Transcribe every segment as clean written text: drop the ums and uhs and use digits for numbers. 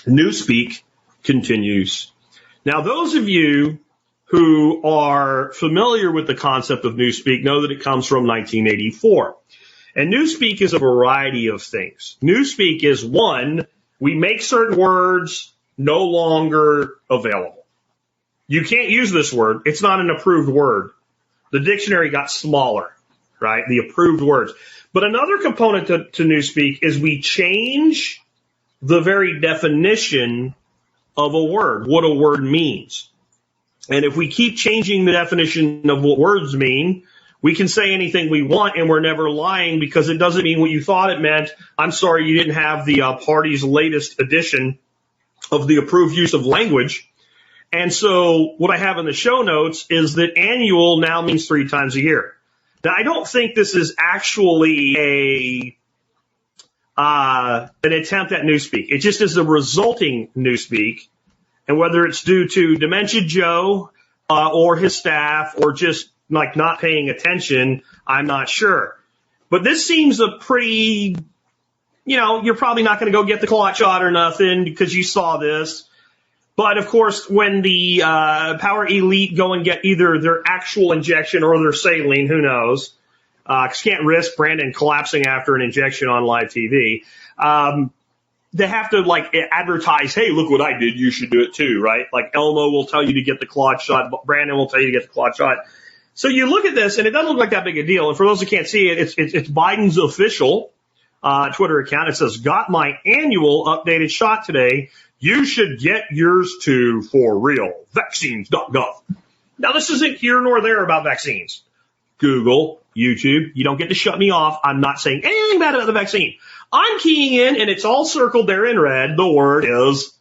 Newspeak continues. Now, those of you who are familiar with the concept of Newspeak know that it comes from 1984. And Newspeak is a variety of things. Newspeak is, one, we make certain words no longer available. You can't use this word. It's not an approved word. The dictionary got smaller, right? The approved words. But another component to Newspeak is we change the very definition of a word, what a word means. And if we keep changing the definition of what words mean, we can say anything we want and we're never lying because it doesn't mean what you thought it meant. I'm sorry you didn't have the party's latest edition of the approved use of language. And so what I have in the show notes is that annual now means 3 times a year. Now, I don't think this is actually an attempt at Newspeak. It just is a resulting Newspeak. And whether it's due to Dementia Joe or his staff or just like not paying attention, I'm not sure. But this seems a pretty, you're probably not going to go get the clot shot or nothing because you saw this. But, of course, when the Power Elite go and get either their actual injection or their saline, who knows, because can't risk Brandon collapsing after an injection on live TV, they have to, advertise, hey, look what I did, you should do it too, right? Like Elmo will tell you to get the clot shot, Brandon will tell you to get the clot shot. So you look at this, and it doesn't look like that big a deal. And for those who can't see it, it's Biden's official Twitter account. It says, got my annual updated shot today. You should get yours too for real. Vaccines.gov. Now, this isn't here nor there about vaccines. Google, YouTube, you don't get to shut me off. I'm not saying anything bad about the vaccine. I'm keying in, and it's all circled there in red. The word is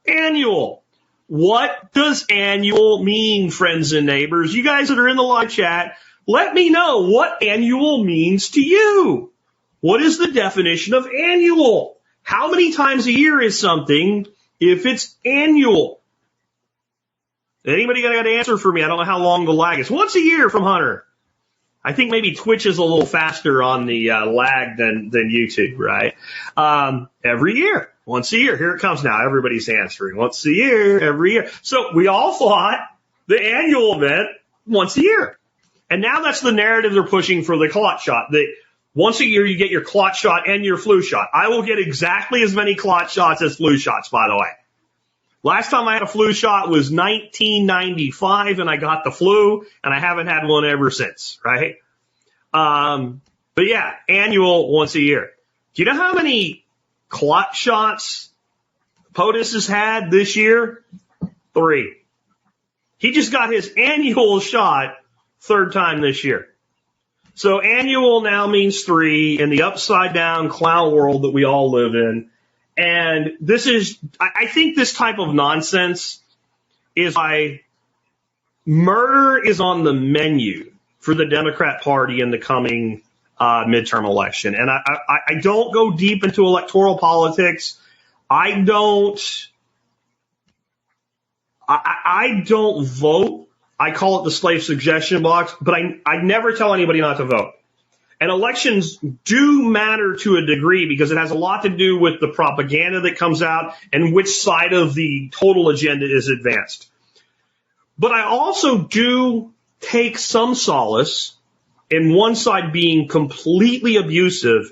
annual. What does annual mean, friends and neighbors? You guys that are in the live chat, let me know what annual means to you. What is the definition of annual? How many times a year is something if it's annual? Anybody got an answer for me? I don't know how long the lag is. Once a year from Hunter. I think maybe Twitch is a little faster on the lag than YouTube, right? Every year. Once a year. Here it comes now. Everybody's answering. Once a year, every year. So we all thought the annual event once a year. And now that's the narrative they're pushing for the clot shot. That once a year you get your clot shot and your flu shot. I will get exactly as many clot shots as flu shots, by the way. Last time I had a flu shot was 1995, and I got the flu, and I haven't had one ever since, right? But yeah, annual once a year. Do you know how many clot shots POTUS has had this year? 3. He just got his annual shot 3rd time this year. So annual now means 3 in the upside down clown world that we all live in. And this is, I think this type of nonsense is why murder is on the menu for the Democrat Party in the coming midterm election. And I don't go deep into electoral politics. I don't vote. I call it the slave suggestion box, but I never tell anybody not to vote. And elections do matter to a degree because it has a lot to do with the propaganda that comes out and which side of the total agenda is advanced. But I also do take some solace in one side being completely abusive